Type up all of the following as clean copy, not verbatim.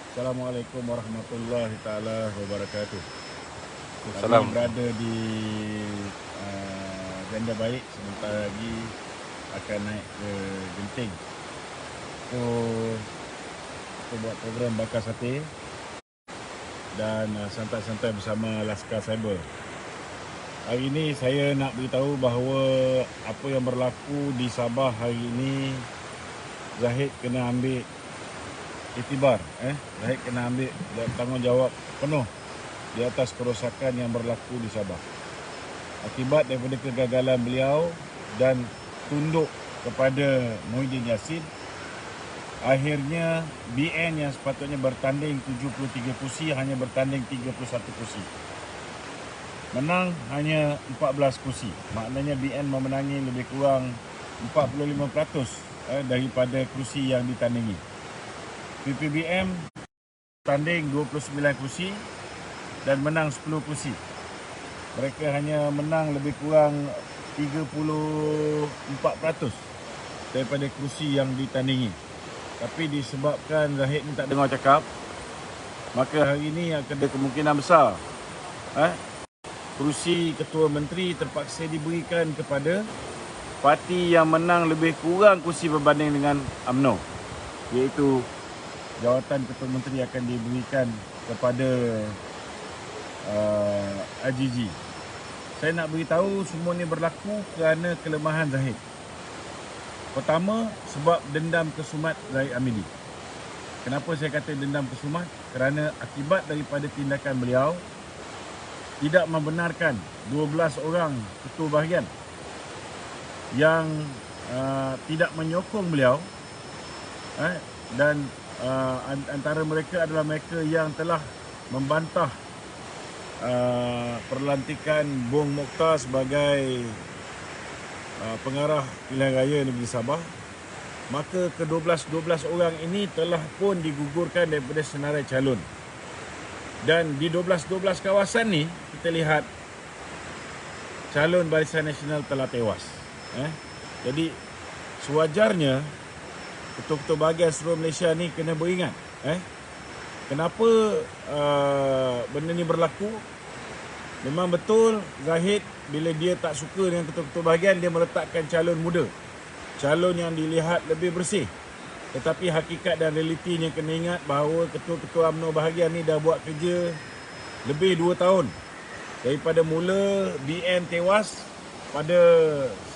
Assalamualaikum warahmatullahi taala wabarakatuh. Kami Salam. berada di Ganda Baik, sebentar lagi akan naik ke Genting. So, kita buat program bakar sate dan santai-santai bersama Laskar Cyber. Hari ini saya nak beritahu bahawa apa yang berlaku di Sabah hari ini, Zahid kena ambil iktibar. Zahid kena ambil tanggungjawab penuh di atas kerosakan yang berlaku di Sabah. Akibat daripada kegagalan beliau dan tunduk kepada Muhyiddin Yassin, akhirnya BN yang sepatutnya bertanding 73 kursi hanya bertanding 31 kursi. Menang hanya 14 kursi. Maknanya BN memenangi lebih kurang 45% daripada kursi yang ditandingi. PPBM tanding 29 kursi dan menang 10 kursi. Mereka hanya menang lebih kurang 34% daripada kursi yang ditandingi. Tapi disebabkan Zahid ni tak dengar cakap, maka hari ini akan ada kemungkinan besar kursi ketua menteri terpaksa diberikan kepada parti yang menang lebih kurang kursi berbanding dengan UMNO, iaitu jawatan ketua menteri akan diberikan kepada IGG. Saya nak beritahu semua ni berlaku kerana kelemahan Zahid. Pertama, sebab dendam kesumat Zahid Hamidi. Kenapa saya kata dendam kesumat? Kerana akibat daripada tindakan beliau tidak membenarkan 12 orang ketua bahagian yang tidak menyokong beliau, dan antara mereka adalah mereka yang telah membantah perlantikan Bong Mokhtar sebagai pengarah pilihan raya negeri Sabah. Maka ke-12 orang ini telah pun digugurkan daripada senarai calon. Dan di 12 kawasan ni kita lihat calon Barisan Nasional telah tewas. Jadi sewajarnya ketua-ketua bahagian seluruh Malaysia ni kena beringat kenapa benda ni berlaku. Memang betul Zahid bila dia tak suka dengan ketua-ketua bahagian, dia meletakkan calon muda, calon yang dilihat lebih bersih. Tetapi hakikat dan realitinya kena ingat bahawa ketua-ketua UMNO bahagian ni dah buat kerja lebih 2 tahun. Daripada mula BN tewas pada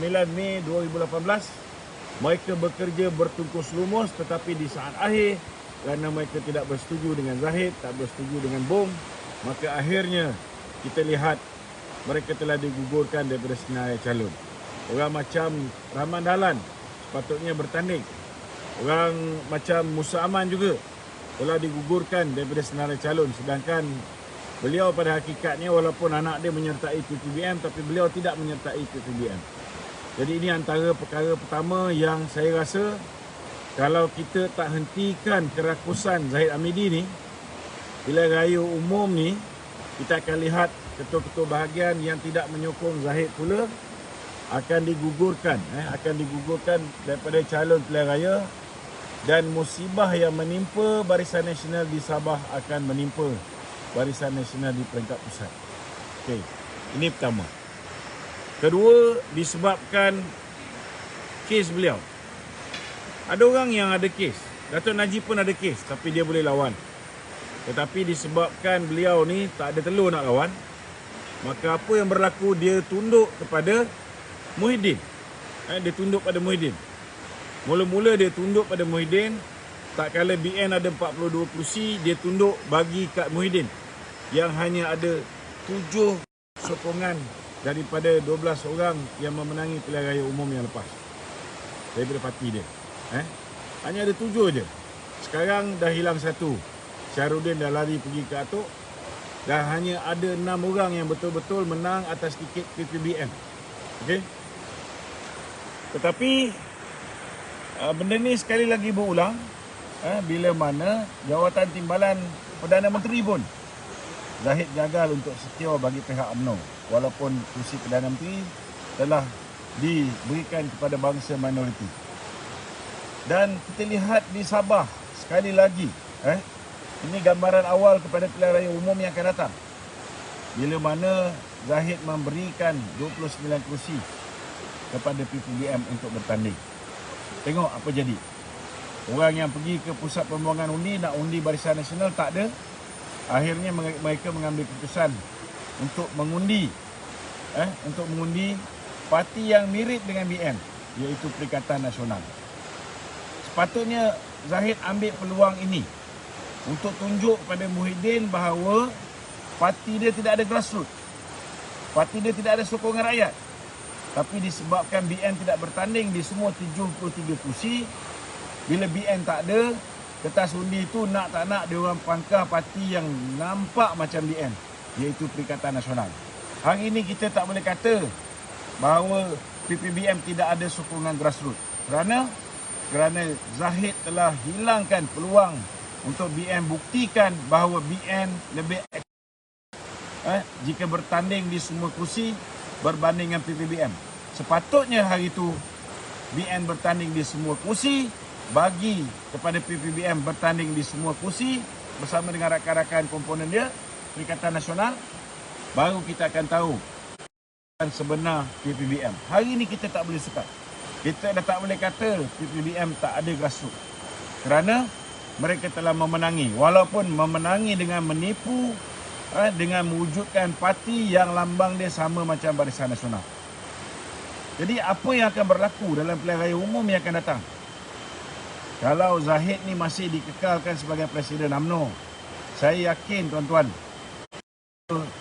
9 Mei 2018, mereka bekerja bertungkus lumus, tetapi di saat akhir kerana mereka tidak bersetuju dengan Zahid, tak bersetuju dengan Bong, maka akhirnya kita lihat mereka telah digugurkan daripada senarai calon. Orang macam Rahman Dahlan sepatutnya bertanding. Orang macam Musa Aman juga telah digugurkan daripada senarai calon, sedangkan beliau pada hakikatnya walaupun anak dia menyertai PPBM, tapi beliau tidak menyertai PPBM. Jadi ini antara perkara pertama yang saya rasa kalau kita tak hentikan kerakusan Zahid Hamidi ni, pilihan raya umum ni, kita akan lihat ketua-ketua bahagian yang tidak menyokong Zahid pula akan digugurkan daripada calon pilihan raya, dan musibah yang menimpa Barisan Nasional di Sabah akan menimpa Barisan Nasional di peringkat pusat. Okey, ini pertama. Kedua, disebabkan kes beliau. Ada orang yang ada kes. Datuk Najib pun ada kes, tapi dia boleh lawan. Tetapi disebabkan beliau ni tak ada telur nak lawan, maka apa yang berlaku, dia tunduk kepada Muhyiddin. Dia tunduk pada Muhyiddin. Mula-mula dia tunduk pada Muhyiddin. Tak kala BN ada 42 kursi, dia tunduk bagi kat Muhyiddin yang hanya ada 7 sokongan daripada 12 orang yang memenangi pilihan raya umum yang lepas daripada parti dia. Hanya ada 7 je. Sekarang dah hilang 1. Syahrudin dah lari pergi ke Atok, dan hanya ada 6 orang yang betul-betul menang atas tiket PPBM. Okey. Tetapi benda ni sekali lagi berulang bila mana jawatan timbalan Perdana Menteri pun Zahid gagal untuk secure bagi pihak UMNO, walaupun kursi Perdana Menteri telah diberikan kepada bangsa minoriti. Dan kita lihat di Sabah sekali lagi Ini gambaran awal kepada pilihan raya umum yang akan datang. Bila mana Zahid memberikan 29 kursi kepada PPBM untuk bertanding. Tengok apa jadi. Orang yang pergi ke pusat pembuangan undi nak undi Barisan Nasional tak ada. Akhirnya mereka mengambil keputusan untuk mengundi parti yang mirip dengan BN, iaitu Perikatan Nasional. Sepatutnya Zahid ambil peluang ini untuk tunjuk kepada Muhyiddin bahawa parti dia tidak ada grassroots. Parti dia tidak ada sokongan rakyat. Tapi disebabkan BN tidak bertanding di semua 73 kursi, bila BN tak ada, kertas undi itu nak tak nak dia orang pangkah parti yang nampak macam BN, iaitu Perikatan Nasional. Hari ini kita tak boleh kata bahawa PPBM tidak ada sokongan grassroots. Kerana Zahid telah hilangkan peluang untuk BN buktikan bahawa BN lebih jika bertanding di semua kursi berbanding dengan PPBM. Sepatutnya hari itu BN bertanding di semua kursi, bagi kepada PPBM bertanding di semua kursi bersama dengan rakan-rakan komponen dia, Perikatan Nasional, baru kita akan tahu sebenar PPBM. Hari ini kita tak boleh sekat. Kita dah tak boleh kata PPBM tak ada grassroots. Kerana mereka telah memenangi. Walaupun memenangi dengan menipu, dengan mewujudkan parti yang lambang dia sama macam Barisan Nasional. Jadi apa yang akan berlaku dalam pilihan raya umum yang akan datang? Kalau Zahid ni masih dikekalkan sebagai Presiden UMNO, saya yakin tuan-tuan,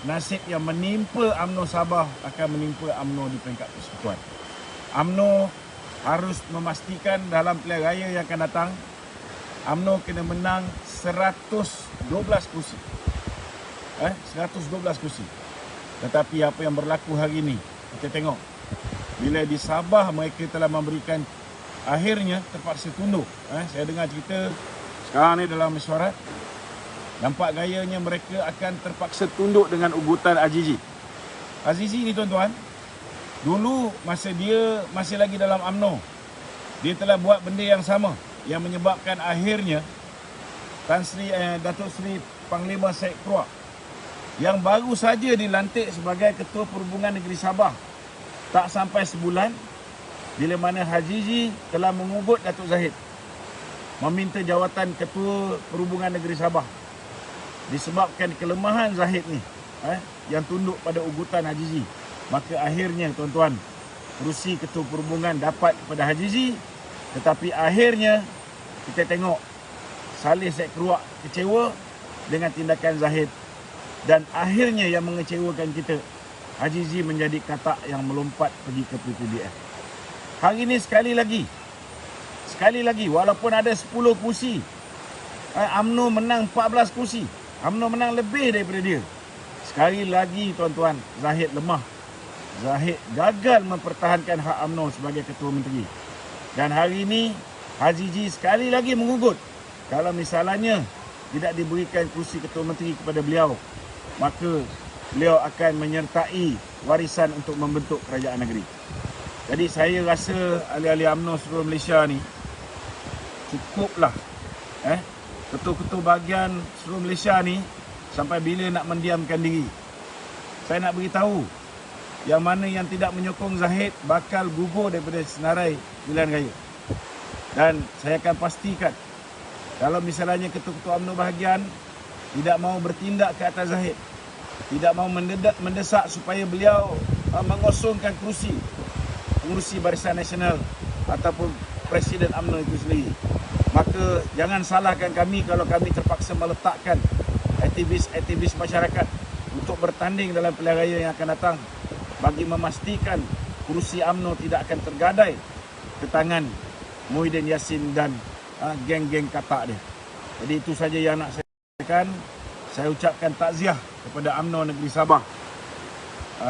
nasib yang menimpa UMNO Sabah akan menimpa UMNO di peringkat persekutuan. UMNO harus memastikan dalam pilihan raya yang akan datang, UMNO kena menang 112 kursi. 112 kursi. Tetapi apa yang berlaku hari ini, kita tengok. Bila di Sabah mereka telah memberikan, akhirnya terpaksa tunduk. Saya dengar cerita sekarang ni dalam mesyuarat, nampak gayanya mereka akan terpaksa tunduk dengan ugutan Azizi. Azizi ni tuan-tuan, dulu masa dia masih lagi dalam UMNO, dia telah buat benda yang sama yang menyebabkan akhirnya Datuk Seri Panglima Syed Keruak yang baru saja dilantik sebagai Ketua Perhubungan Negeri Sabah, tak sampai sebulan, bila mana Azizi telah mengugut Datuk Zahid meminta jawatan Ketua Perhubungan Negeri Sabah. Disebabkan kelemahan Zahid ni yang tunduk pada ugutan Azizi, maka akhirnya tuan-tuan, kerusi Ketua Perhubungan dapat kepada Azizi. Tetapi akhirnya kita tengok Saleh Syed Keruak kecewa dengan tindakan Zahid. Dan akhirnya yang mengecewakan kita, Azizi menjadi katak yang melompat pergi ke PPBM. Hari ini sekali lagi, walaupun ada 10 kursi, UMNO menang 14 kursi, UMNO menang lebih daripada dia. Sekali lagi tuan-tuan, Zahid lemah. Zahid gagal mempertahankan hak UMNO sebagai Ketua Menteri. Dan hari ini Azizi sekali lagi mengugut. Kalau misalnya tidak diberikan kursi Ketua Menteri kepada beliau, maka beliau akan menyertai warisan untuk membentuk kerajaan negeri. Jadi saya rasa ahli-ahli UMNO seluruh Malaysia ni cukuplah. Ketua-ketua bahagian seluruh Malaysia ni sampai bila nak mendiamkan diri. Saya nak beritahu, yang mana yang tidak menyokong Zahid bakal gugur daripada senarai pilihan raya. Dan saya akan pastikan, kalau misalnya ketua-ketua UMNO bahagian tidak mahu bertindak ke atas Zahid, tidak mahu mendesak supaya beliau mengosongkan kerusi Barisan Nasional ataupun Presiden UMNO itu sendiri, maka jangan salahkan kami kalau kami terpaksa meletakkan aktivis masyarakat untuk bertanding dalam pilihan raya yang akan datang, bagi memastikan kerusi UMNO tidak akan tergadai ke tangan Muhyiddin Yassin dan geng-geng katak dia. Jadi itu saja yang nak saya katakan. Saya ucapkan takziah kepada UMNO Negeri Sabah,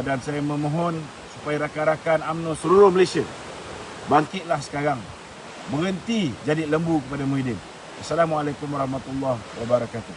dan saya memohon supaya rakan-rakan UMNO seluruh Malaysia bangkitlah sekarang, berhenti jadi lembu kepada Muhyiddin. Assalamualaikum warahmatullahi wabarakatuh.